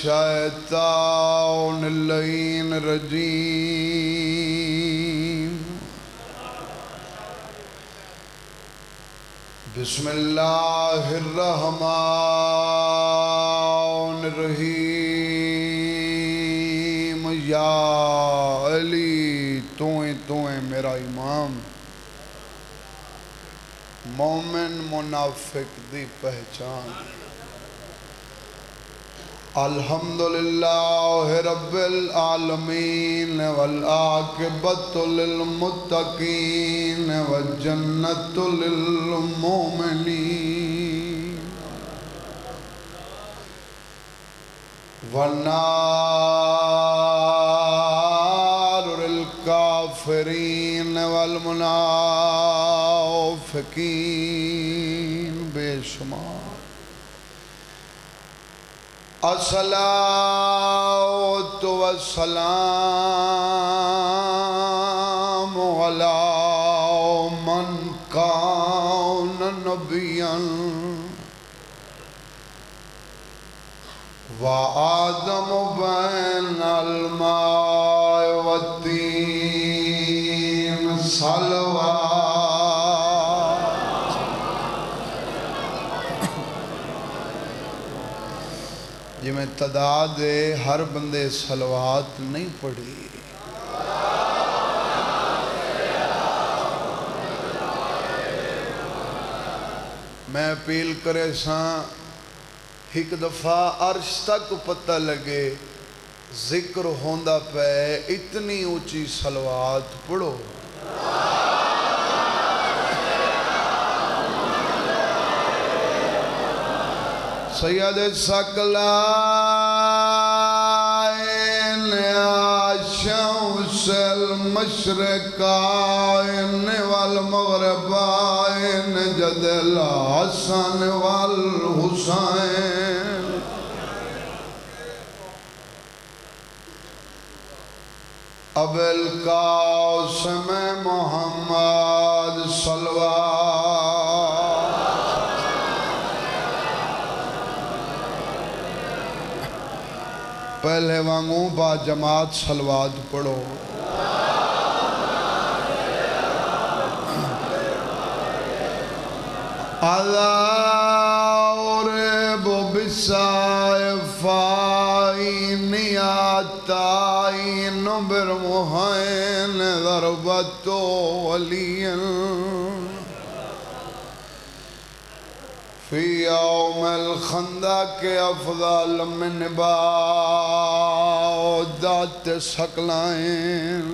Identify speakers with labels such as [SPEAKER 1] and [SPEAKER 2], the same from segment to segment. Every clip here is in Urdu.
[SPEAKER 1] الشيطان اللعين الرجيم بسم الله الرحمن الرحيم یا علی تو میرا امام مومن منافق دی پہچان الحمدللہ رب العالمین والعاقبۃ للمتقین والجنۃ للمؤمنین والنار للکافرین والمنافقین بے شمار الصلاة والسلام على من كان نبيا وآدم بين الماء والطين صلوات جی میں تعداد ہر بندے صلوات نہیں پڑھی میں اپیل کرے ساں ایک دفعہ عرش تک پتہ لگے ذکر ہوندہ پہ اتنی اونچی صلوات پڑھو سید ثقلین شمس المشرقین والمغربین جد الحسن والحسین ابو القاسم محمد صلوات پہلے وانگوں با جماعت صلوات پڑھو اَذَارِبُ بِسَائِفَائِنِ آتَائِنُ بِرْمُحَيْنِ ضَرْبَتُ وَلِيًّا فی یوم الخندق افضل من بعودات ثقلین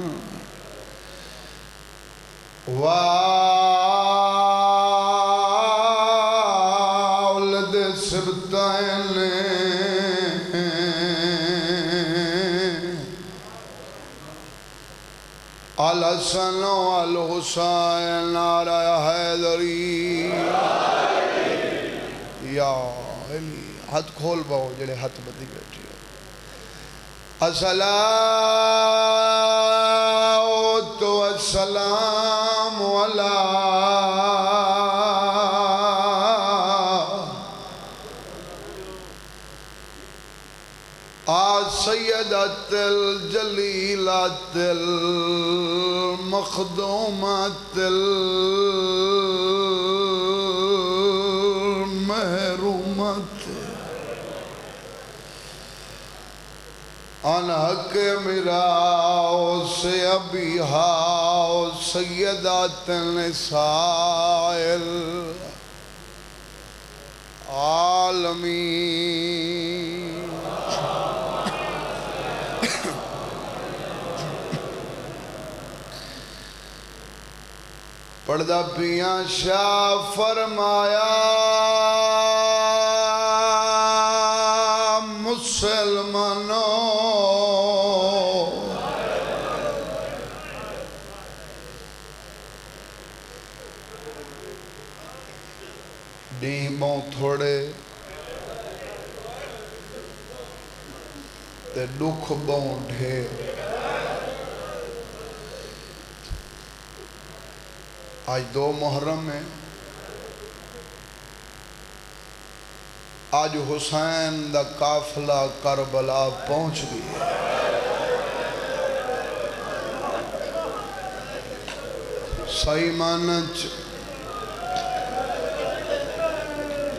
[SPEAKER 1] وولد سبتین الحسن والحسین نعرہ حیدری یا علی ہاتھ کھول باؤ جڑے ہاتھ بدی بیٹھی ہو الصلاة والسلام علی سیدت الجلیلات المخدومات انحق مراؤ سے ابیہاؤ سیدات النساء العالمین پردہ پیاں شاہ فرمایا مسلمانوں ڈیموں تھوڑے تے دکھ بوں ڈھیر آج 2 محرم میں آج حسین دا قافلہ کربلا پہنچ گئی صحیح معنی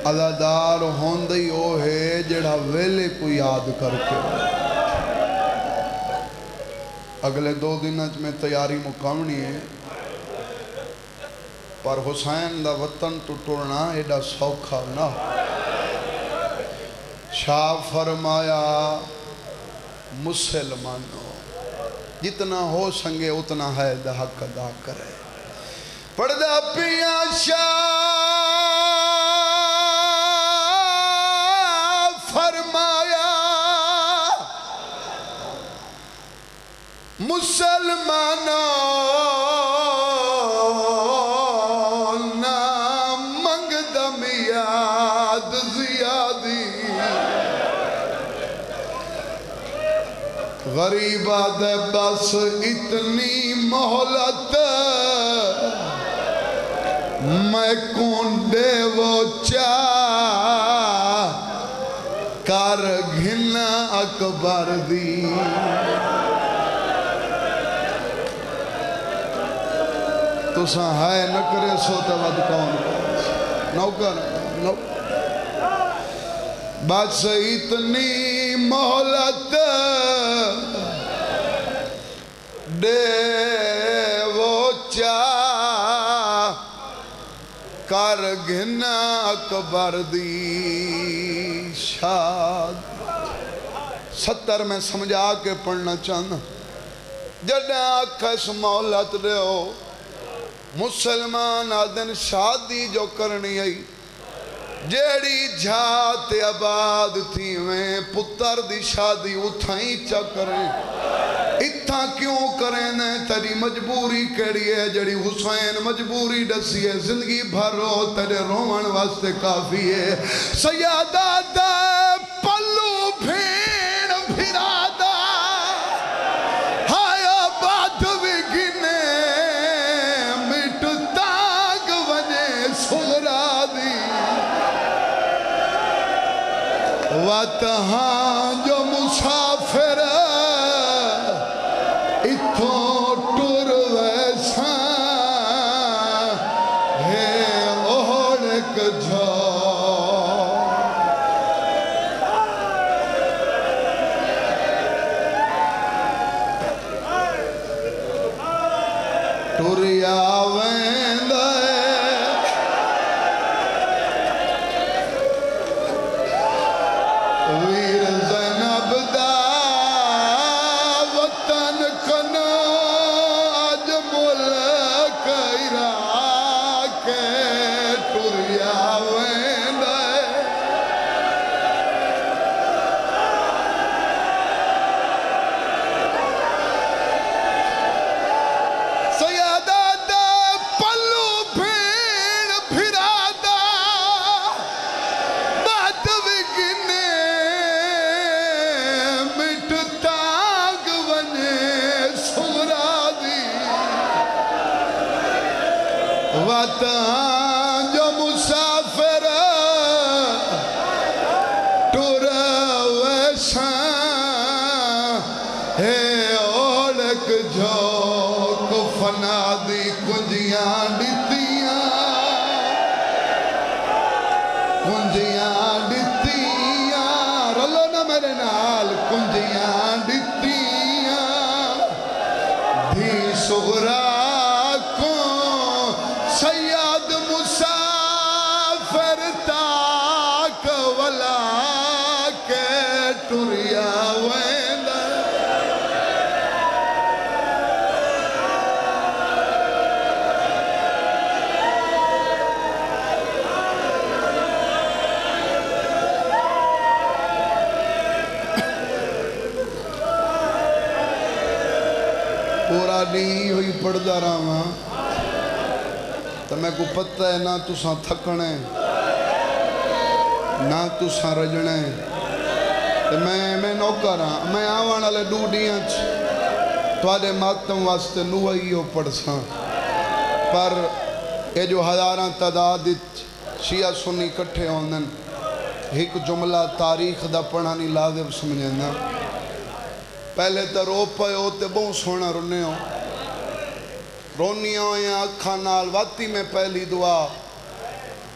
[SPEAKER 1] عزادار ہوندی او ہے جڑا ویلے کو یاد کر کے اگلے 2 دن میں تیاری مکمنی ہے پر حسین دا وطن ٹوٹنا ایڈا سوکھا نہ شاہ فرمایا مسلمانوں جتنا ہو سنگے اتنا ہے دا حق ادا کرے پردہ پیا شاہ فرمایا مسلمانوں نہ منگ دم یاد زیادی غریبہ دے بس اتنی مہلت میں کونڈے وہ چاہ کر گھنا اکبر دی تو ساں ہے نہ کرے سوتا ود کون نوکر بس اتنی مہلت دے وہ چاہ کر گھنا اکبر دی شاد 70 میں سمجھا کے پڑھنا چاہنا جڑا کس مولت دے ہو مسلمان آدن شادی جو کرنی آئی جیڑی جھات آباد تھی میں پتر دی شادی اتھائیں چا کریں اتھا کیوں کریں نے تیری مجبوری کیڑی ہے جڑی حسین مجبوری ڈسی ہے زندگی بھر رو تیرے رومن واسطے کافی ہے سیادہ دے پلو بھیڑ بھرادا ہائے آباد وگنے مٹ تاگ ونے سغرا دی واتہاں جو مسافر اتھوں ٹور ویساں ہے اوڑک جھو ٹوریا ویندہ ویر زینب دا وطن کنا آج ملک عراق ٹوریا ویندہ سیادہ دا پلو بھیڑ بھرادا بات وگنے مٹ تاگ ونے سغرا دی وطن جو مسافر ٹور ویساں ہے اوڑک جو کو فنا دی کنجیاں ڈتیاں رلو نہ میرے نال کنجیاں ڈتیاں بھی سغرا کو سید مسافر تاک ولا کے ٹوریا ویندہ پورا نہیں ہوئی پڑھدا رہا تو میں کو پتہ ہے نہ تساں تھکنے نہ تساں رجنے میں نوکر ہاں میں آوان والے ڈوڈیاں تھوڑے ماتم واسطے نوائیو پڑھساں پر یہ جو ہزاراں تعداد شیعہ سنی کٹھے ہوندن ایک جملہ تاریخ دا پڑھا نہیں لازم سمجھنا پہلے تو رو پے ہو تے بہت سونا رونے ہو رونیاں ہویاں اکھاں نال واتی میں پہلی دعا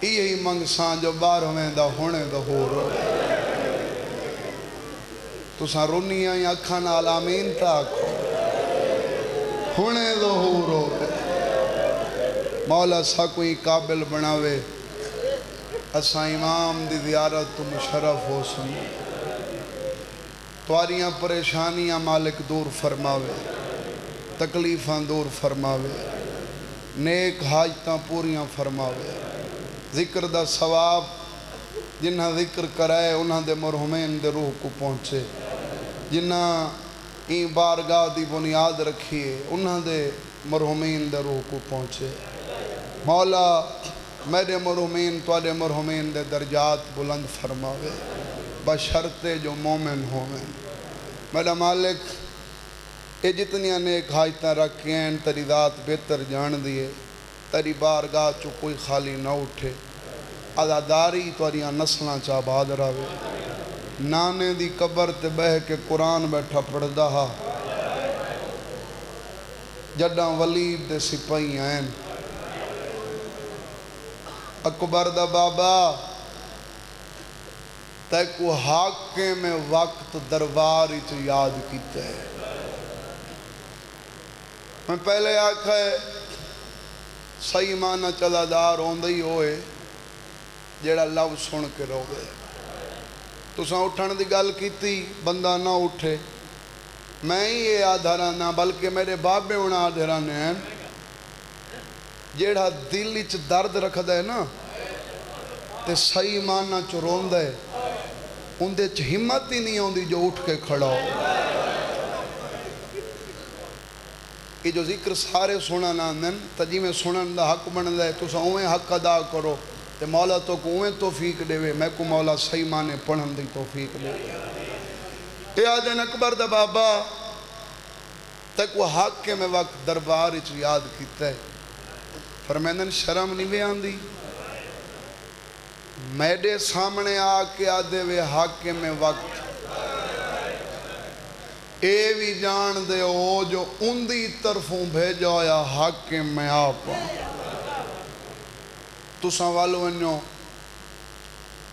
[SPEAKER 1] یہی منگساں جو بار ہوئیں دا ہونے دا ہو رو تو ساں رونیاں یا اکھاں نال آمین تاک ہونے دا ہو رو مولا سا کوئی قابل بناوے اساں امام دی زیارت تو مشرف ہو سن تواریاں پریشانیاں مالک دور فرماوے تکلیفاں دور فرماوے نیک حاجتاں پوریاں فرماوے ذکر دا ثواب جنہاں ذکر کرائے انہاں دے مرحومین دے روح کو پہنچے جنہاں این بارگاہ دی بنیاد رکھیے انہاں دے مرحومین دے روح کو پہنچے مولا میرے مرحومین توڑے مرحومین دے درجات بلند فرماوے بشرتے جو مومن ہوئے میرا مالک اے جتنیاں نیک حاجتاں رکھیں تری ذات بہتر جان دیے تری بارگاہ چو کوئی خالی نہ اٹھے عزاداری توریاں نسلاں چا آباد رہے نانے دی قبر تے بہ کے قرآن بیٹھا پڑھ دہا جڈاں ولید دے سپاہی آئیں اکبر دا بابا تے کو حاکم میں وقت درباری تو یاد کیتے ہیں میں پہلے آکھا ہے صحیح معنی چلا دار ہوندے ہی ہوئے جیڑا لو سن کے رو گئے تو ساں اٹھن دی گل کیتی بندہ نہ اٹھے میں ہی یہ آدھرانا بلکہ میرے بابے انہاں آدھرانے ہیں جیڑا دل اچ درد رکھ دے نا تے صحیح معنی چو رون دے ان دے چھ ہمت ہی نہیں ہوندی جو اٹھ کے کھڑا ہو یہ جو ذکر سارے سنن آندن تجی میں سنن دا حق بن دے تو سا اویں حق ادا کرو تے مولا تو کو اویں توفیق دے وے میں کو مولا صحیح معنی پڑھن دی توفیق دے اے آدھن اکبر دا بابا تے کو حق کے میں وقت دربار اچھ یاد کیتا ہے فرمیندن شرم نہیں وے آندی میڈے سامنے آکے آدھے وے حاکم میں وقت اے بھی جان دے ہو جو اندی طرفوں بھیجو یا حاکم میں آپا تو سوالو انہوں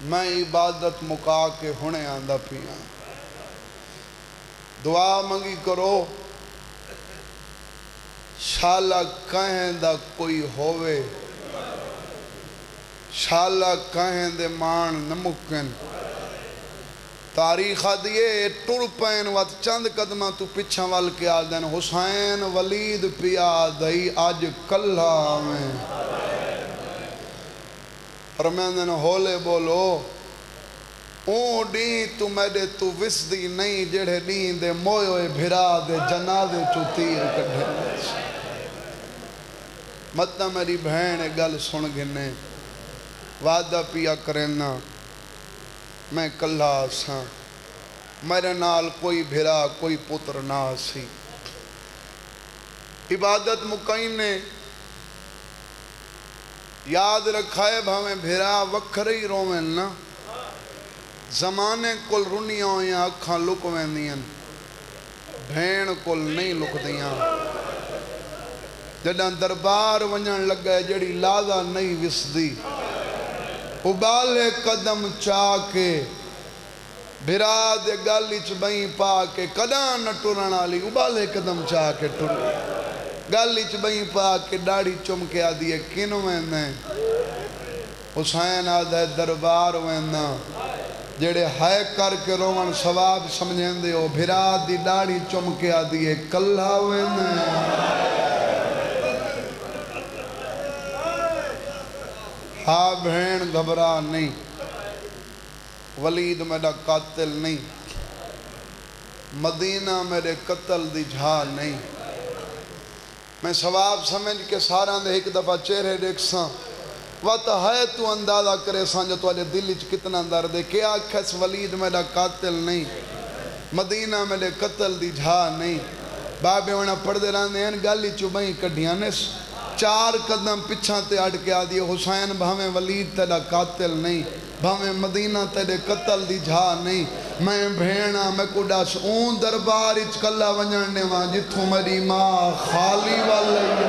[SPEAKER 1] میں عبادت مکا کے ہونے آندہ پیا دعا منگی کرو شالا کہیں دا کوئی ہووے شالا کہیں دے مان نمکن تاریخ دیئے ٹوڑ پین وقت چند قدمہ تو پچھا وال کے آدھن حسین ولید پیا دائی آج کلہ میں فرمیندن ہولے بولو اون ڈین تو میڈے تو وس دی نہیں جڑے ڈین دے موئے بھرا دے جنازے چو تیر کڑھے مطلع میری بہن گل سن گھنے وعدہ پیا کرنا میں کلہ آساں میرے نال کوئی بھرا کوئی پتر نہ آسی عبادت مقیم نے یاد رکھائے بھامیں بھرا وکھرے ہی رومن نا زمانے کل رنیاں ہویاں اکھاں لکویں دیاں بھین کل نہیں لک دیاں جڑاں دربار ونجن لگا جڑی لازہ نہیں وس دی ابالے قدم چاکے بھرا دے گالی چ بہیں پاکے قدم نہ ٹرنا لی ابالے قدم چاکے ٹر گالی چ بہیں پاکے ڈاڑی چمکے آدھیے کنو میں حسین آدھے دربار وینا جڑے ہائے کر کے رومن ثواب سمجھیں دے ہو بھرا دی ڈاڑی چمکے آدھیے کلہ وینا ہاں بہن گھبرا نہیں ولید میرا قاتل نہیں مدینہ میرے قتل دی جھا نہیں میں ثواب سمجھ کے سارا دے ایک دفعہ چہرے دیکھ ساں وقت ہے تو اندازہ کرے ساں جو تو دل اچھ کتنا درد ہے کیا کھس ولید میرا قاتل نہیں مدینہ میرے قتل دی جھا نہیں بابے وہاں پڑھ دے رہنے ہیں گالی چوبہیں کڑھیاں نس چار قدم پچھاں تے اٹھ کے آدھی حسین بھامیں ولید تیرا قاتل نہیں بھاویں مدینہ تیرے قتل دی جھا نہیں میں بھینا میں کو ڈاس اون دربار اچ کلا ونجنے وہاں جتھوں میری ماں خالی والی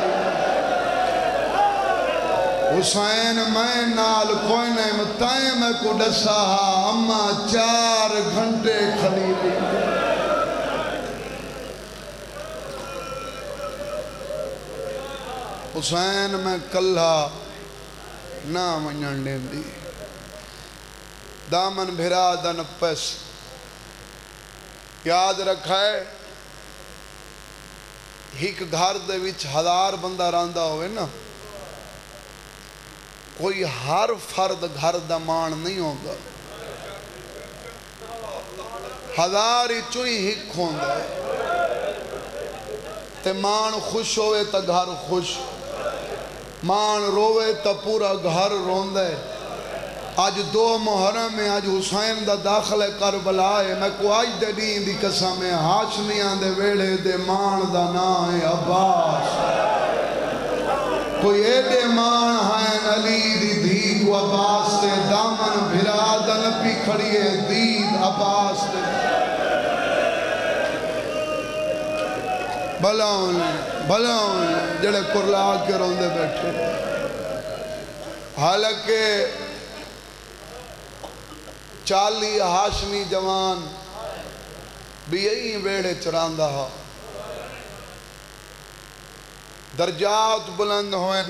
[SPEAKER 1] حسین میں نال کوئی نہیں متائیں میں کو ڈسا اما 4 گھنٹے کھڑی لی حسین میں کلا نہ ونجن دی دامن بھرا دن پس یاد رکھا ہے ایک گھر دے وچ 1000 بندہ راندہ ہوئے نا کوئی ہر فرد گھر دا مان نہیں ہوگا 1000 ہی چوئی ہک ہوندہ تے مان خوش ہوئے تا گھر خوش مان روئے تا پورا گھر روندہ آج 2 محرم میں آج حسین دا داخل کربلا ہے میں کو آج دے دین دی قسم ہے ہاشمیاں دے ویڑے دے مان دا نا ہے عباس کوئی ایڈے مان ہیں علی دی دھی کو عباس دے دامن بھرا دن پی کھڑیے دید عباس دے بھلاؤں جڑے کرلا کے روندے بیٹھے حالانکہ 40 ہاشمی جوان بھی یہی ویڑے چراندہ ہا درجات بلند ہوئے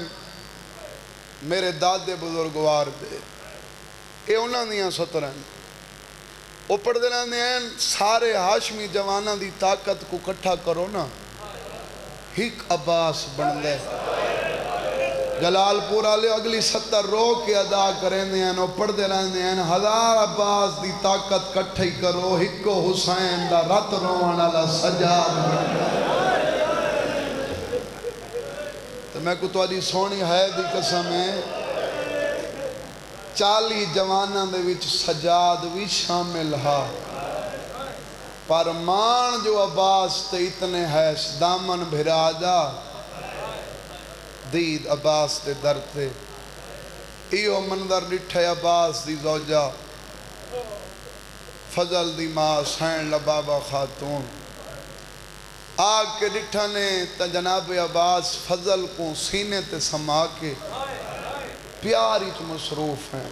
[SPEAKER 1] میرے دادے بزرگوار دے اے انہاں دیاں 17 وہ پڑھ دینا ہیں سارے ہاشمی جوانہ دی طاقت کو کٹھا کرو نا ہک عباس بن دے جلال پورا لے اگلی 70 رو کے ادا کریں دے ہیں وہ پڑھ دے رہنے ہیں 1000 عباس دی طاقت کٹھائی کرو ہکو حسین دا رت روان اللہ سجاد بن دے تو میں کو تو آدھی سونی ہے دی قسم ہے 40 جوانہ دے وچ سجاد بھی شامل ہا پر مان جو عباس تے اتنے ہے دامن بھرا جا دید عباس تے در تے ایو منظر ڈٹھے عباس دی زوجہ فضل دی ماں سین لبابا خاتون آگ کے ڈٹھنے تا جناب عباس فضل کو سینے تے سما کے پیاری تو مصروف ہیں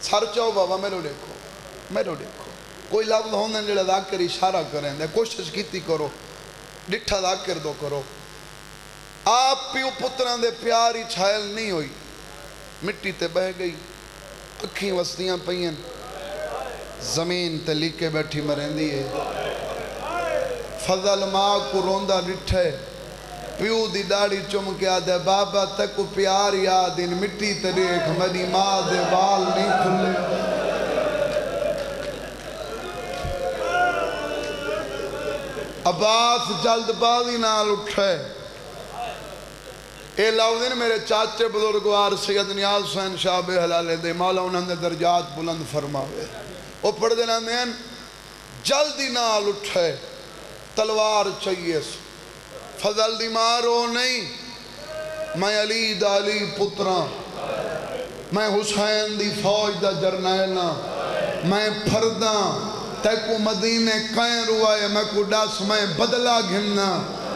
[SPEAKER 1] سر چاہو بابا میرے دیکھو کوئی لفظ ہوندے جڑے ذاکر اشارہ کریں دے کوشش کیتی کرو ڈٹھا ذاکر دو کرو آپ پیو پتران دے پیاری چھائل نہیں ہوئی مٹی تے بہ گئی اکھیں وستیاں پئین زمین تے لیکے بیٹھی مرین دیئے فضل ماں کو روندہ ڈٹھے پیو دی ڈاڑی چم کے آدھے بابا تکو پیار یاد ان مٹی تے دیکھ میری ماں دے بال نہیں کھلے عباس جلد بازی نال اٹھے اے لفظ میرے چاچے بزرگوار سید نیاز حسین شاہ بے حلالے دے مولا انہوں نے درجات بلند فرماوے وہ پڑھ دینا دین جلدی نال اٹھے تلوار چاہیے فضل دی مارو نہیں میں علی دا علی پتران میں حسین دی فوج دا جرنیلہ میں پھرداں تیکو مدینے کائیں روائے میں کو ڈاس میں بدلہ گھننا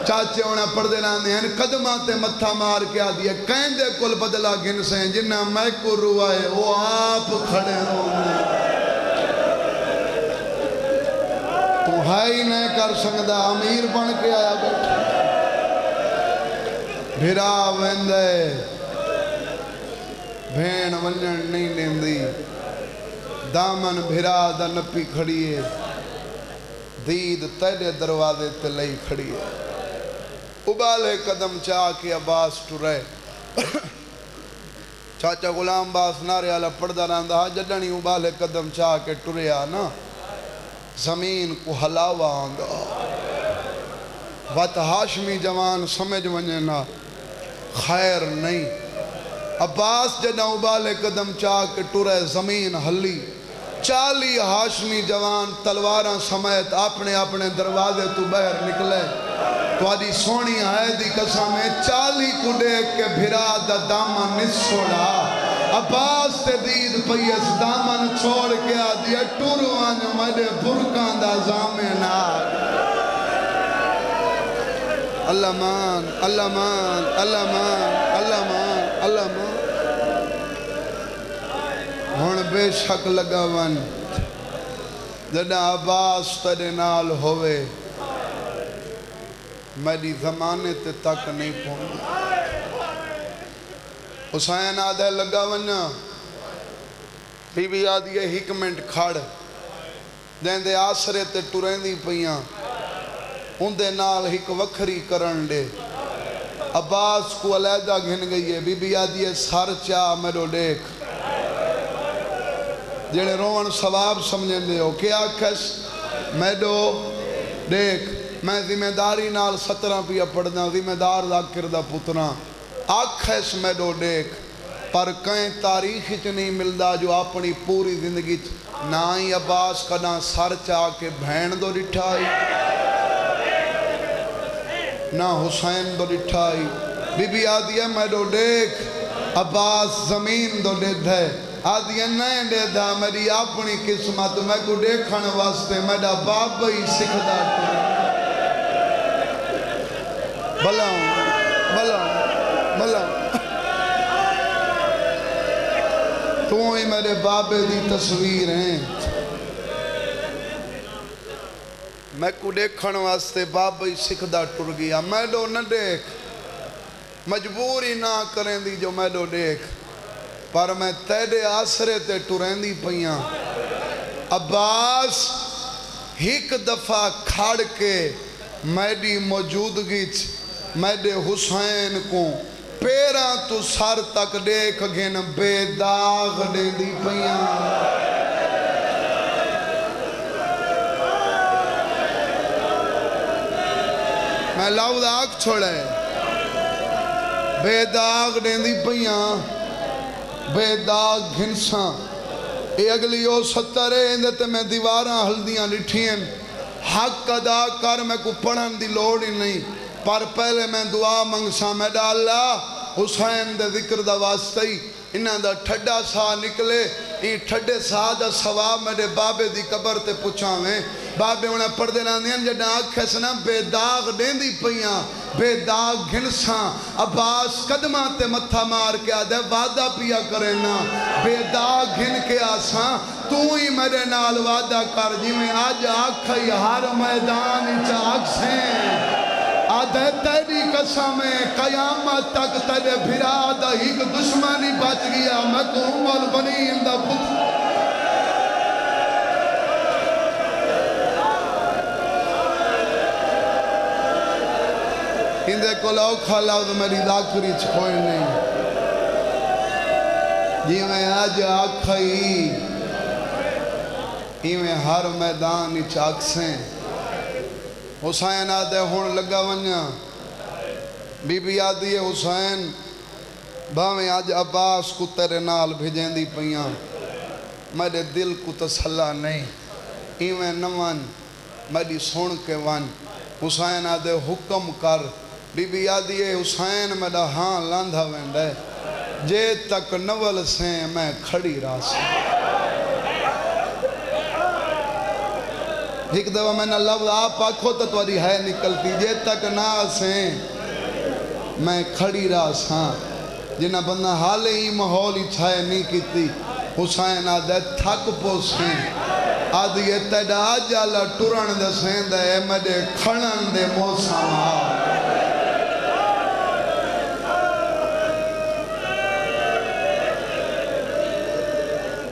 [SPEAKER 1] چاچے انہیں پڑھ دینا ہیں قدمہ تے متھا مار کے آدھیا کہیں دے کل بدلہ گھن سے جنہ میں کو روائے وہ آپ کھڑے رونے تو ہائی نہیں کر سکتا امیر بن کے آیا بیٹھا بھرا ویندے بھین ونجن نہیں لیندی دامن بھرا دا نپی کھڑیے دید تیرے دروازے تے لئی کھڑیے ابالے قدم چاہ کے عباس ٹرے چاچا غلام باس نارے آلہ پڑھدا راندہ جڈنی ابالے قدم چاہ کے ٹرے آنا زمین کو ہلاوا آنگا وقت ہاشمی جوان سمجھ ونجنا خیر نہیں عباس جڈا ابالے قدم چاہ کے ٹرے زمین ہلی 40 ہاشمی جوان تلواراں سمیت اپنے اپنے دروازے تو باہر نکلے تو آدھی سونی آئے دی قسم ہے 40 کو دیکھ کے بھرا دا دامن نس چھوڑا عباس تے دید پیس دامن چھوڑ کے آدیا ٹوروان مجھے برکان دا زامن آگ اللہ مان اللہ مان اللہ مان اللہ مان اللہ مان ہون بے شک لگا ون جڑا عباس تیرے نال ہوئے میری زمانے تے تک نہیں پہنچ حسین آدھے لگا ونیا بی بی آدھی ایک منٹ کھڑ دین دے آسرے تے ٹورین دی پئیاں ان دے نال ایک وکھری کرن دے عباس کو علیحدہ گھن گئی ہے بی بی آدھی سار چاہ میرو دیکھ جڑے روان ثواب سمجھیں دے ہو کیا کس میرو دیکھ میں ذمہ داری نال 17 پیا پڑھنا ذمہ دار دا کردہ پتنا آکھیس میڈو دیکھ پر کہیں تاریخ چ نہیں ملدا جو اپنی پوری زندگی نہ ہی عباس کنا سر چاہ کے بھین دو ڈٹھائی نہ حسین دو ڈٹھائی بی بی آدھی ہے میڈو دیکھ عباس زمین دو ڈیدھ ہے آدھی ہے نہیں ڈیدھ ہے میری اپنی قسمت میں کو دیکھن واسطے میڈا باب ہی سکھدا بلاؤں بلاؤں بلاؤں تو ہی میرے بابے دی تصویر ہیں میں کو دیکھن واسطے بابا ہی سکھدا ٹر گیا میڈو نہ دیکھ مجبوری نہ کریں دی جو میڈو دیکھ پر میں تیرے آسرے تے ٹرین دی پئیاں عباس ایک دفعہ کھاڑ کے میری موجودگی میرے حسین کو پیرا تو سر تک دیکھ گھن بے داغ دے دی پئیاں میں لاؤ داغ چھوڑے بے داغ دے دی پئیاں بے داغ گھنساں اے اگلی او 70 اندھتے میں دیواراں ہلدیاں لٹھیں حق ادا کر میں کو پڑھن دی لوڑ ہی نہیں پر پہلے میں دعا منگسا میں ڈا اللہ حسین دے ذکر دا واسطی انہاں دا ٹھڈا سا نکلے این ٹھڈے سا دا ثواب میرے بابے دی قبر تے پچھاویں بابے انہیں پردے لاندیاں جڑا آنکھیں سنا بے داغ دین دی پئیاں بے داغ گھنساں عباس قدمہ تے متھا مار کے آدھے وعدہ پیا کرنا بے داغ گھن کے آساں تو ہی میرے نال وعدہ کر جی میں آج آکھائی ہر میدان چاک سیں آدھے تیری قسمیں قیامت تک تیرے بھرادہ ہی کہ دشمنی بچ گیا میں تو عمر بنی اندہ پتر اندھے کو لو کھالا تو میری داکری چھوئے نہیں جی میں آج آکھائی ہی میں ہر میدان چاک سیں حسین آدھے ہون لگا ونیا بی بی آدھی ہے حسین بھاویں آج عباس کو تیرے نال بھیجیں دی پئیاں میرے دل کو تسلہ نہیں ایویں نوان میری سن کے ون حسین آدھے حکم کر بی بی آدھی ہے حسین میرا ہاں لاندھا وینڈے جے تک نول سیں میں کھڑی راس ایک دفعہ میں نے لفظ آپ آکھو تو تواری ہے نکلتی جے تک نہ سیں میں کھڑی راس ہاں جنہ بندہ حال ہی محول ہی چھائے نہیں کیتی حسین آدھے تھک پوسیں آدھے تیڑا جالا ٹورن دے سین دے میرے کھڑن دے موسم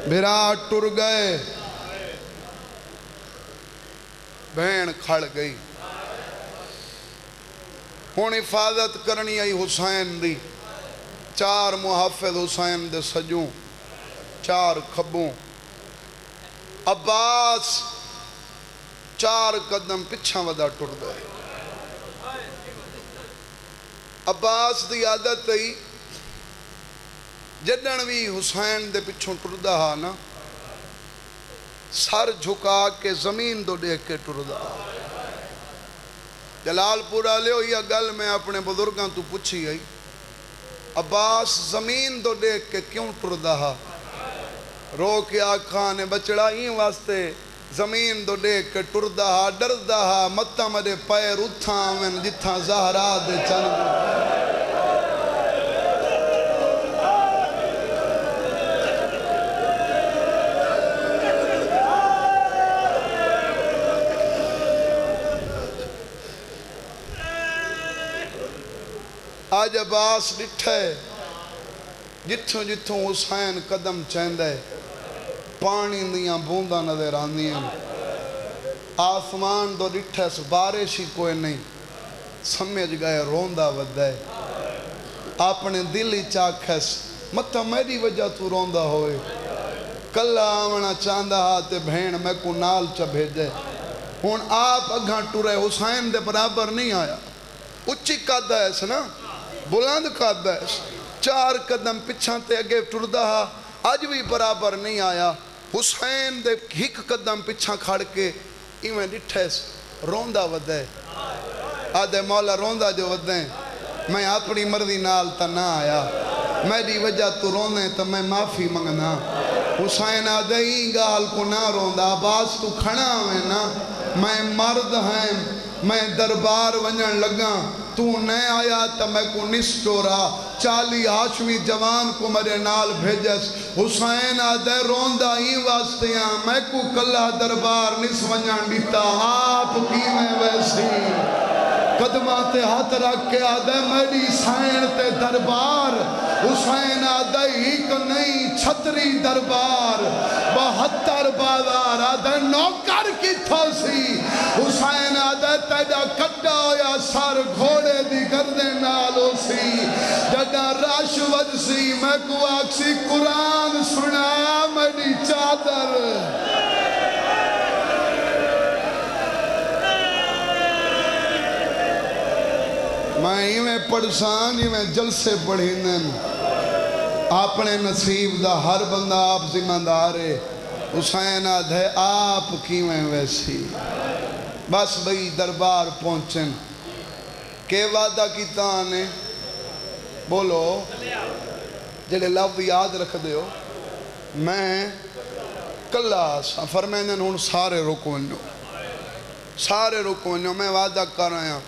[SPEAKER 1] بھرا ٹر گئے بہن کھڑ گئی ہون حفاظت کرنی آئی حسین دی 4 محافظ حسین دے سجوں 4 کھبوں عباس 4 قدم پچھا ودا ٹر گئے عباس دی عادت ہی جدن بھی حسین دے پچھوں ٹردہ ہا نا سر جھکا کے زمین دو دیکھ کے ٹردہ جلال پورا لے ہو یا گل میں اپنے بزرگاں تو پوچھی آئی عباس زمین تو دیکھ کے کیوں ٹردا ہا رو کے آکھاں نے بچڑا این واسطے زمین تو دیکھ کے ٹردا ہا ڈردا ہا متا مدے پیر اتھاں میں جتھاں زہرا دے چند آج عباس ڈٹھے جتھوں جتھوں حسین قدم چیندے پانی دیاں بوندہ نظر آندیاں آسمان دو ڈٹھے اس بارش ہی کوئی نہیں سمجھ گئے روندہ ودے اپنے دل ہی چاکھس مطا میری وجہ تو روندہ ہوئے کلہ آمنا چاندہ ہاتے بھین میں کو نال چا بھیجے ہون آپ اگھاں ٹورے حسین دے برابر نہیں آیا اچھی قد ہے اس نا بلند قد ہے اس 4 قدم پچھان تے اگے ٹردہ ہا آج بھی برابر نہیں آیا حسین دے ہک قدم پچھان کھڑ کے ایویں ڈٹھیس روندہ ودے آدھے مولا روندہ جو ودیں میں اپنی مرضی نال تا نہ آیا میری وجہ تو روندیں تو میں معافی منگنا حسین آدھے ہی گال کو نہ روندہ عباس تو کھڑا ہوئے نا میں مرد ہیں میں دربار ونجن لگا تو نئے آیا تا میں کو نسٹورا 40 ہاشمی جوان کو میرے نال بھیجس حسین آدھے روندہ ہی واسطیاں میں کو کلہ دربار نس ونجن دیتا آپ کی میں ویسی قدمات ہاتھ رکھ کے آدھے میری سائن تے دربار حسین آدھے ایک نہیں چھتری دربار 72 بازار آدھے نوکر کی تھوسی حسین آدھے تیجا کٹا ہویا سار گھوڑے دی گردے نالو سی جدہ راش وج سی میں کو آکسی قرآن سنا میری چادر میں ایویں پڑھسان ایویں جلسے پڑھینن اپنے نصیب دا ہر بندہ آپ ذمہ دارے حسین آدھے آپ کیویں ویسی بس بھئی دربار پہنچن کہ وعدہ کیتا آنے بولو جلے لفظ یاد رکھ دیو میں کلہ آسا فرمینن ہون سارے رکونیو میں وعدہ کر رہا ہوں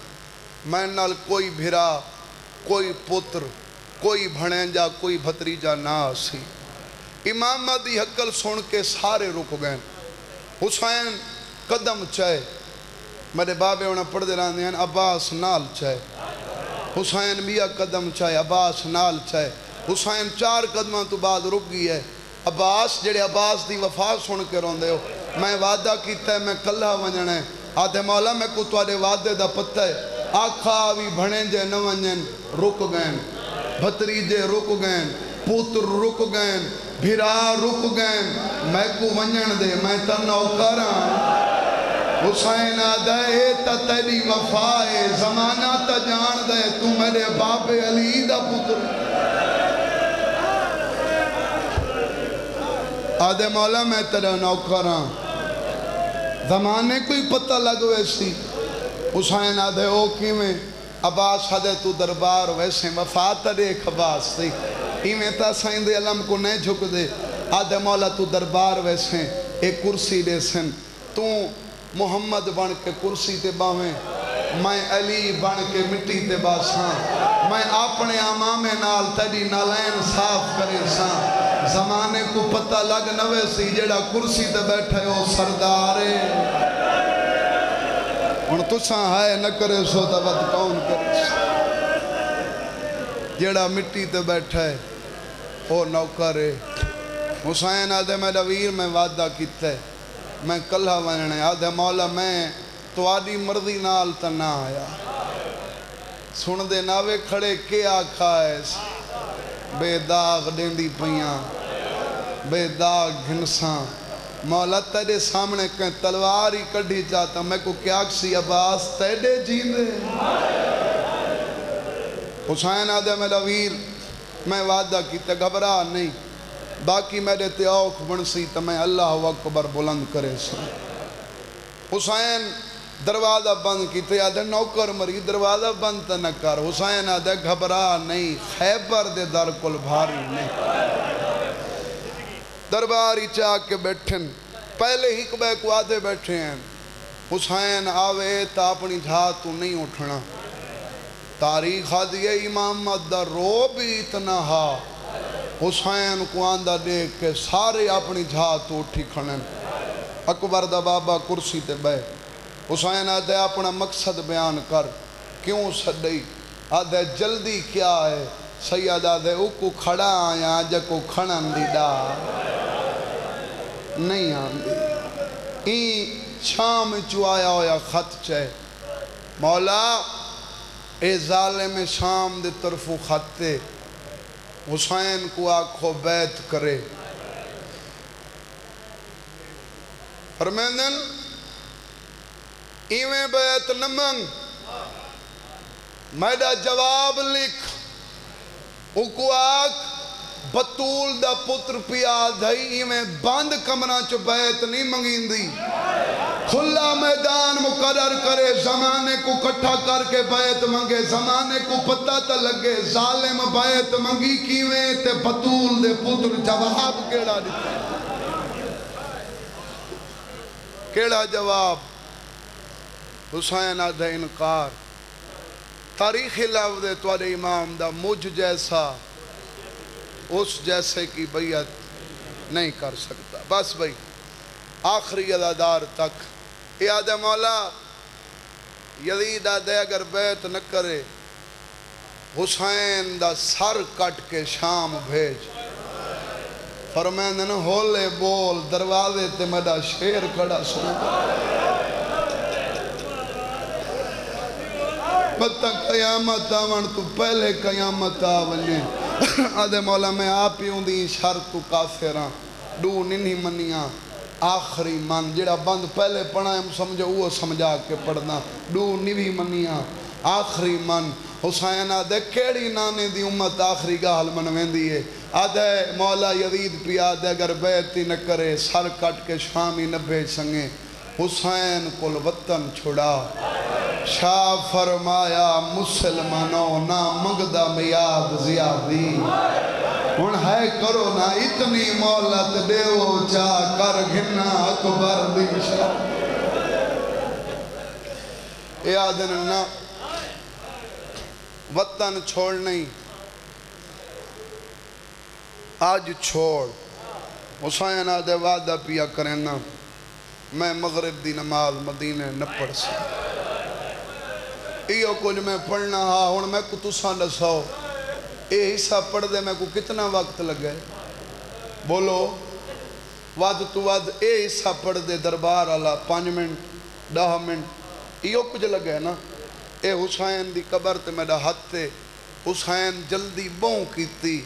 [SPEAKER 1] میں نال کوئی بھرا کوئی پتر کوئی بھنینجا کوئی بھتریجا نہ آسی امام دی حقل سن کے سارے رک گئے حسین قدم چاہے میرے بابے انہیں پڑھ دے رہا ہیں عباس نال چاہے حسین بیا قدم چاہے عباس نال چاہے حسین 4 قدمہ تو بعد رک گئی ہے عباس جڑے عباس دی وفا سن کے رون دے ہو میں وعدہ کیتا ہے میں کلہ ونجنے آدھے مولا میں کو توارے وعدے دا پتہ ہے آکھا بھی بھنے جے نہ ونجن رک گئن بھتریجے رک گئن پوتر رک گئن بھرا رک گئن میں کو ونجن دے میں تنو کراں حسین آدھے تا تیری وفائے زمانہ تا جان دے تو میرے باپ علی دا پتر آدھے مولا میں تیرے نوکراں زمانے کوئی پتہ لگوے سی حسین آدھے او کیویں عباس آدھے تو دربار ویسے وفات دیکھ عباس تھی ایویں تا سائن دے علم کو نہیں جھک دے آدھے مولا تو دربار ویسے ایک کرسی دے سن تو محمد بن کے کرسی تے باویں میں علی بن کے مٹی تے باساں میں اپنے امام نال تیری نالین صاف کرے ساں زمانے کو پتہ لگ نوے سی جڑا کرسی تے بیٹھے ہو سردارے ان تساں ہائے نہ کرے سو تبت کون کرے جڑا مٹی تے بیٹھا ہے او نوکرے حسین آدھے میرا ویر میں وعدہ کیتا ہے میں کلہ ونجنے آدھے مولا میں تو آدھی مرضی نال تا نہ آیا سن دے ناوے کھڑے کے آکھا ہے بے داغ دیندی پیاں بے داغ گھنساں مولا تیرے سامنے کہیں تلواری کڑھی چاہتا میں کو کیا کسی عباس تیرے جیندے حسین آدھے میرا ویر میں وعدہ کیتا گھبرا نہیں باقی میرے تے اوکھ بنسی تو میں اللہ اکبر بلند کرے سا حسین دروازہ بند کیتے آدھے نوکر مری دروازہ بند تا نہ کر حسین آدھے گھبرا نہیں خیبر دے در کل بھاری نہیں درباری چاہ کے بیٹھن پہلے ہی کبھے کو آدھے بیٹھے ہیں حسین آوے تا اپنی جھا تو نہیں اٹھنا تاریخ آدھے امام مدہ رو بھی اتنا ہا حسین کو آندہ دیکھ کے سارے اپنی جھا تو اٹھی کھڑن اکبر دا بابا کرسی تے بے حسین آدھے اپنا مقصد بیان کر کیوں سڈئی آدھے جلدی کیا ہے سید آدھے اکو کھڑا آیا جکو کھڑن دی دا نہیں آندی این شام چوایا ہویا خط چاہے مولا اے ظالم شام دے طرفو خطے حسین کو آنکھو بیعت کرے فرمیندن ایویں بیعت نمنگ میڈا جواب لکھ اکو آگ بطول دا پتر پیا دھائی ایویں باند کمرہ چو بیعت نہیں منگین دی کھلا میدان مقرر کرے زمانے کو کٹھا کر کے بیعت منگے زمانے کو پتہ تا لگے ظالم بیعت منگی کیویں تے بطول دے پتر جواب کیڑا دیتا کیڑا جواب حسین آدھے انکار تاریخی لفظ توڑے امام دا مجھ جیسا اس جیسے کی بیعت نہیں کر سکتا بس بھئی آخری ادادار تک یہ آدھے مولا یزید آدھے اگر بیعت نہ کرے حسین دا سر کٹ کے شام بھیج فرمائن ہولے بول دروازے تے مڈا شیر کھڑا سنو پتہ قیامت آون تو پہلے قیامت آونے آدھے مولا میں آپ ہی ہوں دی شرط کافراں ڈو ننہی منیاں آخری من جڑا بند پہلے پڑھا ہے سمجھو وہ سمجھا کے پڑھنا ڈو نوی منیاں آخری من حسین آدھے کیڑی نانے دی امت آخری گال منوین دیئے آدھے مولا یزید پی آدھے اگر بیعتی نہ کرے سر کٹ کے شامی نہ بھیج سنگے حسین کل وطن چھڑا شاہ فرمایا مسلمانوں نہ مگدہ میاد زیادی ان ہے کرو نہ اتنی مولت دیو چاہ کر گھنا اکبر دی شاہ اے آدھن نہ وطن چھوڑ نہیں آج چھوڑ حسین آدھے وعدہ پیا کریں نا میں مغرب دی نماز مدینہ نہ پڑھ سکتا ایو کچھ میں پڑھنا ہاں ہون میں کو تساں دساؤ اے حصہ پڑھ دے میں کو کتنا وقت لگے بولو وعد تو وعد اے حصہ پڑھ دے دربار اللہ 5 منٹ 10 منٹ ایو کچھ لگے نا اے حسین دی قبر تے میڈا ہاتھ تے حسین جلدی بہوں کیتی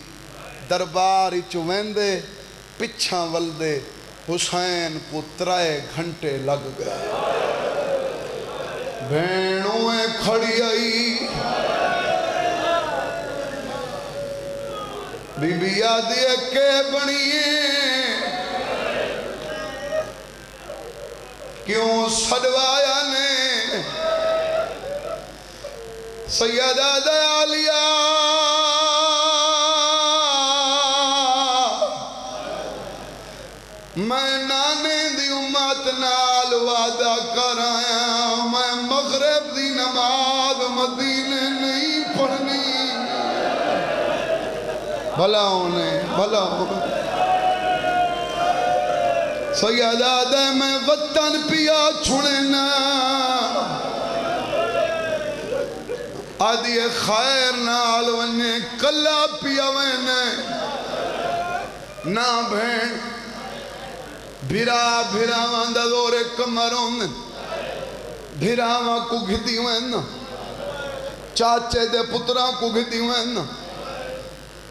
[SPEAKER 1] دربار اچو ویندے پچھاں ولدے حسین کو 3 گھنٹے لگ گئے بھینویں کھڑی آئی بی بی آدھے کے بنیے کیوں صدوایا نے سیدہ عالیہ میں نانے دی امت نال وعدہ کر آیا میں مغرب دی نماز مدینے نہیں پڑھنی بھلا ہونے سیدہ دے میں وطن پیا چھوڑنا آدھی خیر نال ونے کلا پیا وینے نا بھین بھیرا واندہ دورے کمرون بھیرا وہاں کو گھتی وین چاچے دے پتران کو گھتی وین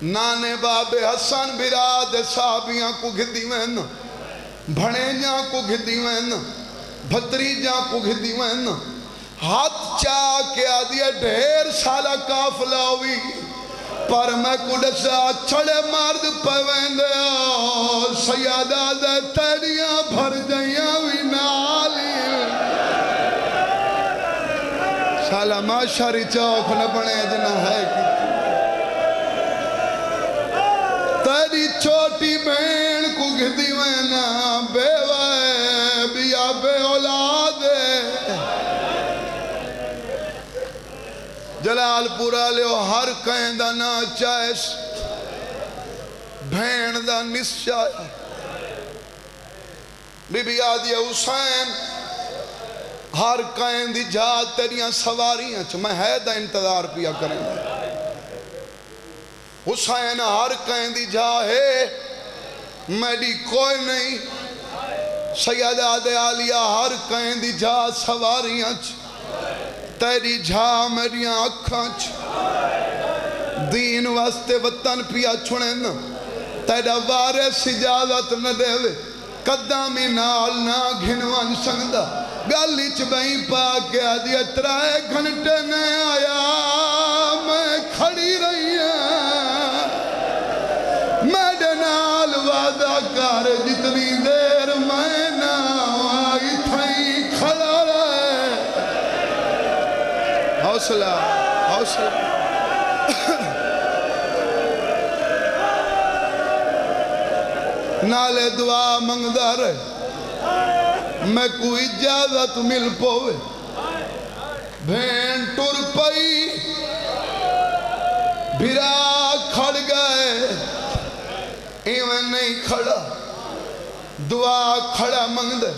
[SPEAKER 1] نانے بابے حسن بھیرا دے صحابیاں کو گھتی وین بھنے جاں کو گھتی وین بھتری جاں کو گھتی وین ہاتھ چاہ کے آدھیا ڈھیر سالہ کافلہ ہوئی پر میں کڑسا چھڑے مرد پوین دیا سیادہ دے تیریاں بھر جائیاں وی نالی محشر چوک نہ بنے جنہ ہے کی تیری چھوٹی بہن کو گھدی وینا بیوے بیا بے اولاد جلال پورا لیو ہر کہیں دا نا چائس بھین دا نسچایا بی بی آدھی حسین ہر کہیں دی جا تیریاں سواریاں میں ہے دا انتظار پیا کریں گے حسین ہر کہیں دی جا ہے میری کوئی نہیں سیدہ دے آلیہ ہر کہیں دی جا سواریاں تیری جھا میری آنکھاں دین واسطے وطن پیا چھوڑیں تیرا وارث اجازت نہ دے وے قدامی نال نہ گھنوان سنگدہ گالی چبہیں پا کے آدھی اترائے گھنٹے نے آیا میں کھڑی رہی ہوں میرے نال وعدہ کر جتنی دیر میں نہ آئی تھئی کھڑا رہے حوصلہ حوصلہ نالے دعا منگدہ رہے میں کوئی اجازت مل پوے بھین ٹر پئی بھرا کھڑ گئے ایویں نہیں کھڑا دعا کھڑا منگدہ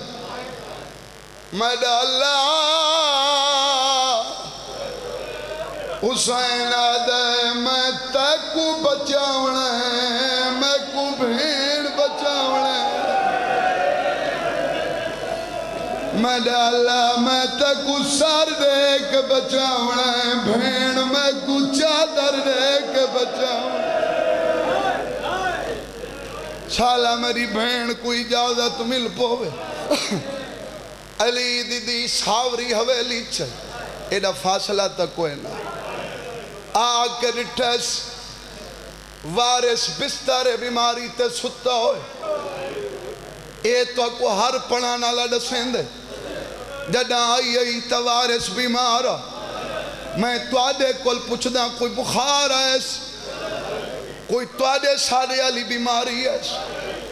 [SPEAKER 1] میڈا اللہ حسین آدھے میں تے کو بچاونے میں کو بھین بچاونے میڈا اللہ میں تے کو سر دے کے بچاونے بھین میں کو چادر دے کے بچاونے چھالا میری بھین کو اجازت مل پوے علی دیدی ساوری حویلی چھے ایڈا فاصلہ تک کوئی نہ آکے رٹھس وارث بستر بیماری تے ستا ہوئے اے تو کو ہر پڑھانا لڑ سیندے جڑا آئی آئی تا وارث بیمارا میں توادے کل پچھدا کوئی بخار ہے کوئی توادے سارے علی بیماری ہے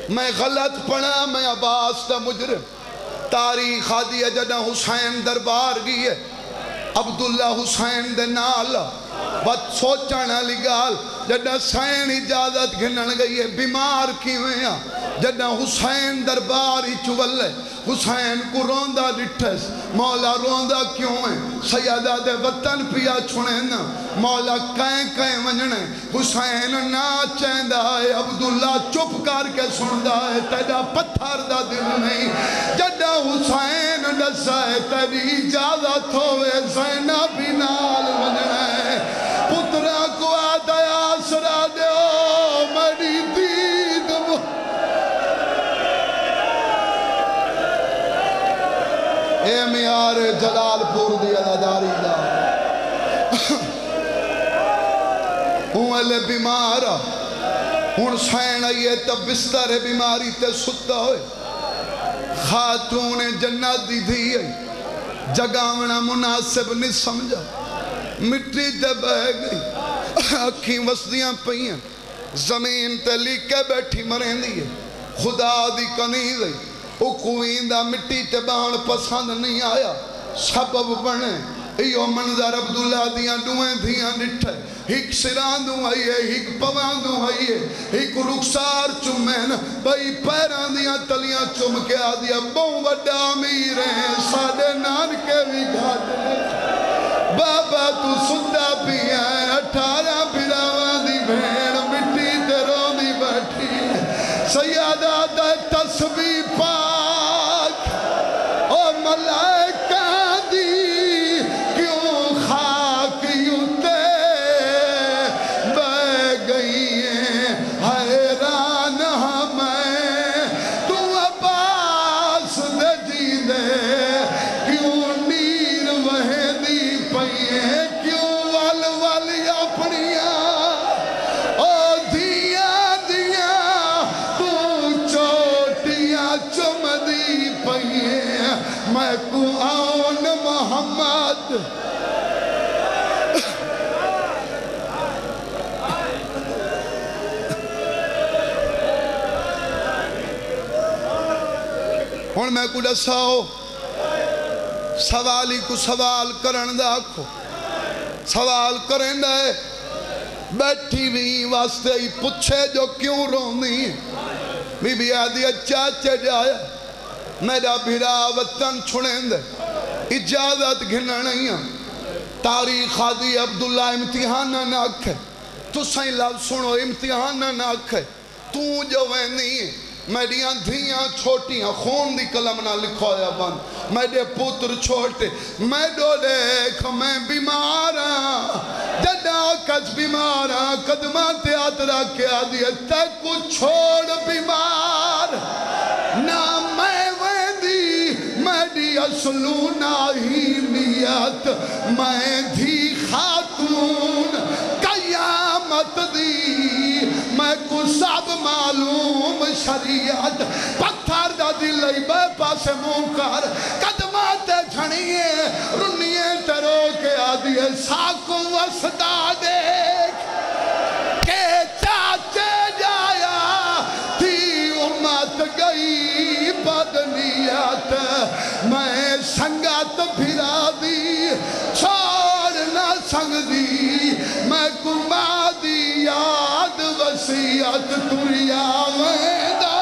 [SPEAKER 1] میں غلط پڑھا میں عباس تا مجرم تاریخ آدھی ہے جڑا حسین دربار گئی ہے عبداللہ حسین دے نال بات سوچانا لگال جڑا حسین اجازت گھنن گئی ہے بیمار کیویں ہیں جڑا حسین دربار ہی چولے حسین کو روندہ ڈٹھس مولا روندہ کیوں ہے سیدہ دے وطن پیا چھوڑیں نا مولا کہیں ونجنے حسین نا چیندہ ہے عبداللہ چپ کر کے سندہ ہے تیرا پتھر دا دل نہیں جڑا حسین نسا ہے تیری اجازت ہوئے زینب بھی نال ونجنے پترہ کو آدھا آسرا دیو میری دید اے میار جلال پور دی عداداری دا ہوں علی بیمارا ہوں سین آئیے تب بستر بیماری تے ستا ہوئے خاتون جنت دی دھی آئی جگاونا مناسب نہیں سمجھا مٹی تے بہ گئی اکھیں وسدیاں پئیاں زمین تے لیکے بیٹھی مرین دیئے خدا دی کنی دی اکوین دا مٹی تے باہن پسند نہیں آیا سبب بنے ایو منظر عبداللہ دیاں دوئیں دیاں نٹھے ہک سران دوں آئیے ہک پوان دوں آئیے ہک رخسار چمین بھئی پیران دیاں تلیاں چم کے آدیا بہن وڈا امیر ہیں ساڑے نان کے بھی گھاٹ بابا تو سدہ بھی ہیں 18 بھراوان دی بھین مٹی تے رو دی بیٹھی سیادہ دے تسبیح پاک اور ملائکہ دی کیوں خاک یوتے بہ گئی ہیں حیران ہمیں تو عباس دے جی دے کیوں نیر وہدی پئیے کیوں وال والی اپنیاں ہن میں کو دساؤ سوالی کو سوال کرن دا آکھو سوال کرن دا ہے بیٹھی بھی واسطے ہی پچھے جو کیوں رونی بی بی آدھی چاچے جایا میرا بھیرا وطن چھڑیں دے اجازت گھنہ نہیں تاریخ آدھی عبداللہ امتحانہ نہ آکھے تو سائیں لفظ سنو امتحانہ نہ آکھے تو جو وینی ہے میڈیاں دھیاں چھوٹیاں خون دی کلم نہ لکھویا بند میڈے پوتر چھوٹے میڈو دیکھ میں بیمارا جڈا کچھ بیمارا قدمات آترا کے آدھی تک کو چھوڑ بیمار نہ میں ویندی میڈی اصلو ناہی نیت میں دھی خاتون قیامت دی میں کو سب معلوم شریعت پتھر دا دلئی بے پاس منکر قدمات جھنیے رنیے ترو کے آدھیے ساکو وسدا دیکھ کہ چاچے جایا تھی امت گئی بدنیت میں سنگت بھرا دی چھوڑ نہ سنگ دی میں کمبا دی یاد وسیعت تریا ویدہ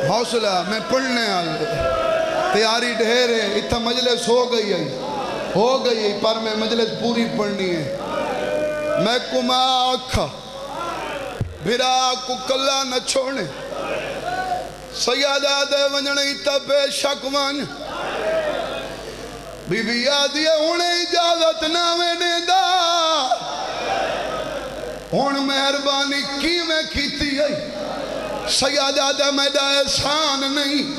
[SPEAKER 1] حوصلہ میں پڑھنے آئے تیاری ڈھیرے اتھا مجلس ہو گئی پر میں مجلس پوری پڑھنی ہے میں کما آکھا بھرا کو کلا نہ چھوڑنے سیادہ دے ونجنے اتھا بے شک ون بی بی آدھی انہیں اجازت نہ وینے دا ان مہربانی کی میں کیتی ہے سیادہ دے میڈا احسان نہیں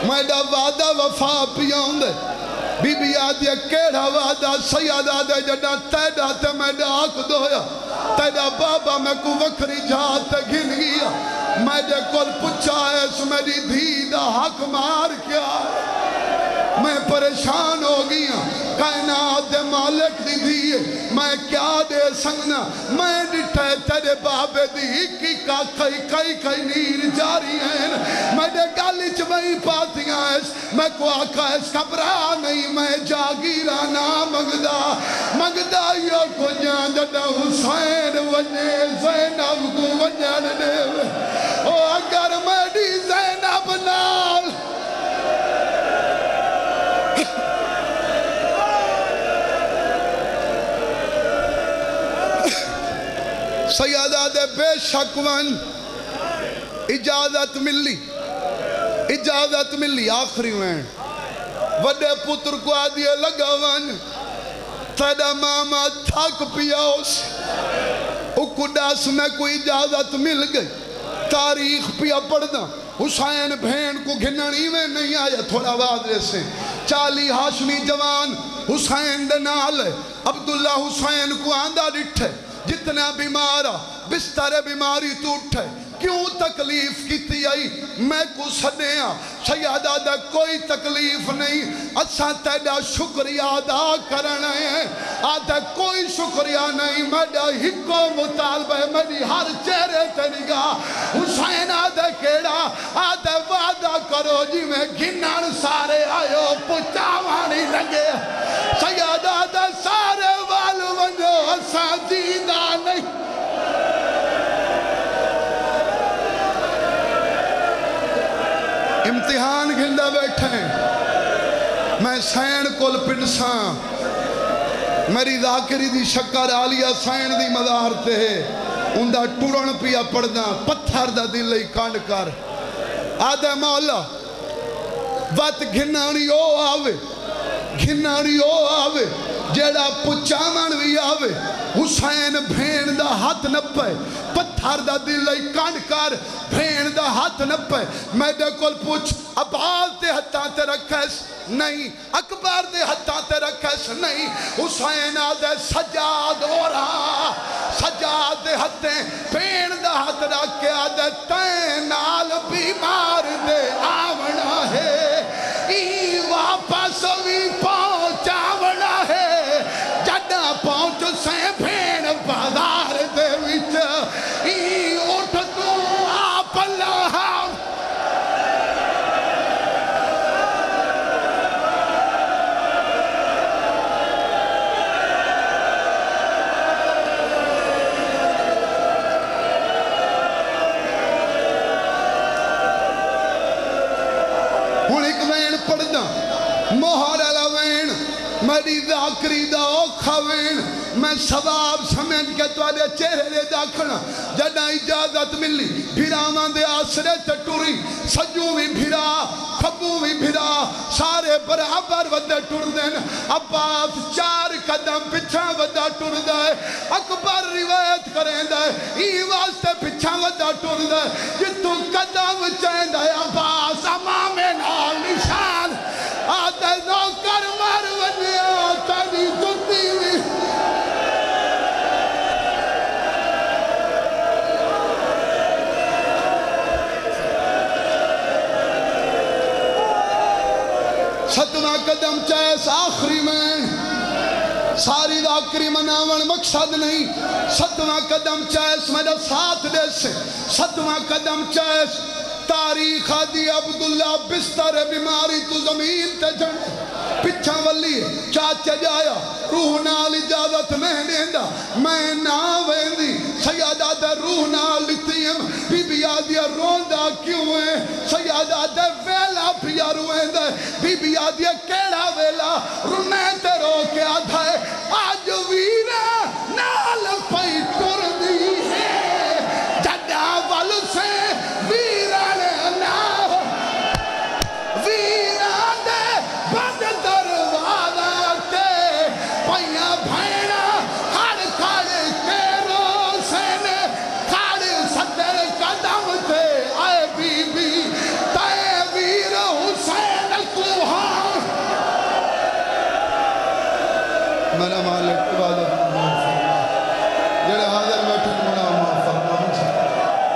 [SPEAKER 1] میڈا وعدہ وفا پیاؤں دے بی بی آدھی کیڑا وعدہ سیادہ دے جڑا تیڑا تے میڈا آکھ دویا تیڑا بابا میں کو وکری جاتے گھن گیا میڈے کل پچھا ہے اس میری دھی دا حق مار کیا میں پریشان ہو گیا کائنات دے مالک دی دیئے میں کیا دے سنگنا میں ڈٹھے تیرے بابے دی کئی نیر جاری ہیں میں دے گالی چمئی پاتیاں اس میں کو آقا اس کبرا نہیں میں جاگیرہ نا مگدہ یو کو جان جڑا حسین وجے زینب کو وجان دے او اگر میری زینب نال سیادہ دے بے شک ون اجازت ملی آخری وین وڈے پتر کو آدھیے لگا ون تیڑا ماما تھک پیا اس اکڑاس میں کوئی اجازت مل گئی تاریخ پیا پڑھنا حسین بھین کو گھنڑی میں نہیں آیا تھوڑا واضح سے 40 ہاشمی جوان حسین دنال ہے عبداللہ حسین کو آندہ ڈٹھے جتنا بیمارا بستر بیماری تو اٹھے کیوں تکلیف کیتی آئی میں کو سدیاں سیادہ دا کوئی تکلیف نہیں اچھا تیڑا شکریہ ادا کرنا ہے آدھا کوئی شکریہ نہیں میڈا ہکو مطالبہ ہے میڈی ہر چہرے تے نگاہ حسین آدھا کیڑا آدھا وعدہ کرو جی میں گھنن سارے آئیو پچاوانی لگے سیادہ دا سارے والو ونجو اسا جیدہ نہیں امتحان گھندہ بیٹھیں میں سین کل پنساں میری ذاکری دی شکر آلیا سین دی مدارتے ہیں اندہ ٹوڑن پیا پڑھنا پتھر دا دلئی کانڈ کر آدھے مولا وقت گھنانی او آوے جیڑا پچامن بھی آوے حسین بھین دا ہاتھ نپے پتھر دا دلئی کانڈ کر بھین دا ہاتھ نپے میڈے کل پوچھ عباس دے ہتھاں تے رکھیس نہیں اکبر دے ہتھاں تے رکھیس نہیں حسین آدھے سجاد ہو رہا سجاد ہتھیں پین دا ہاتھ رکھے آدھے تین نال بیمار دے آونا ہے ای واپس بھی پہنچاونا ہے جڈا پہنچ سے بھین بازار دے وچ ای اٹھ تو آپ اللہ ہن ایک وین پڑھدا مہر والا وین میری ذاکری دا اوکھا وین میں ثواب سمجھ کے تواڈے چہرے دے داکھنا جڈاں اجازت ملی بھراواں دے آسرے تے ٹری سجو بھی بھرا کھبو بھی بھرا سارے برابر ودے ٹردے عباس 4 قدم پچھا ودا ٹردا ہے اکبر روایت کریندا ہے ای واسطے پچھا ودا ٹردا ہے جتوں قدم چیندا ہے عباس امام نال نشان آدھے نوکر مر ونیا تیری جتی بھی ستواں قدم چیس آخری میں ساری ذاکری مناون مقصد نہیں ستواں قدم چیس میرا ساتھ دے سے ستواں قدم چیس تاریخ آدھی عبداللہ بستر بیماری تو زمین تے جن پچھا ولی چاچے جایا روح نال اجازت نہیں دیندہ میں نہ ویندی سیادہ دے روح نال لتیم بی بی آدھی روندہ کیوں ہے سیادہ دے ویلا پیا رویندہ بی بی آدھی کیڑا ویلا رونے تے رو کے آدھا ہے آج ویرہ نال پئی کر دی ہے جڈا وال سے ویران نہ ویران دے بند دروازہ تے پائیاں بھائینا ہر کھڑ کے روسن کھڑ 70 قدم تے آئے بی بی تے ویر حسین کو ہاں میرا مالک عبادت جڑے حاضر بیٹھے مولا معاف فرما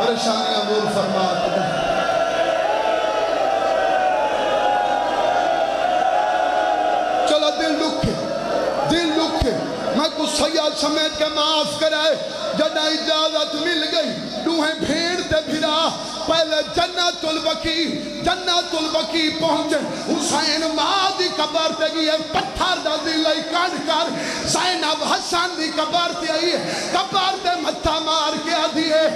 [SPEAKER 1] پریشانیاں دور فرما چلو دل دکھے میں کو سیاد سمیت کے معاف کرائے جڑا اجازت مل گئی دوہیں بھیڑ تے بھرا پہلے جنت البقی پہنچے حسین ماں دی قبر تے گئی ہے پتھر دا دلائی کانڈ کر زینب حسن دی قبر تے آئی ہے قبر تے متھا مار کے آدھی ہے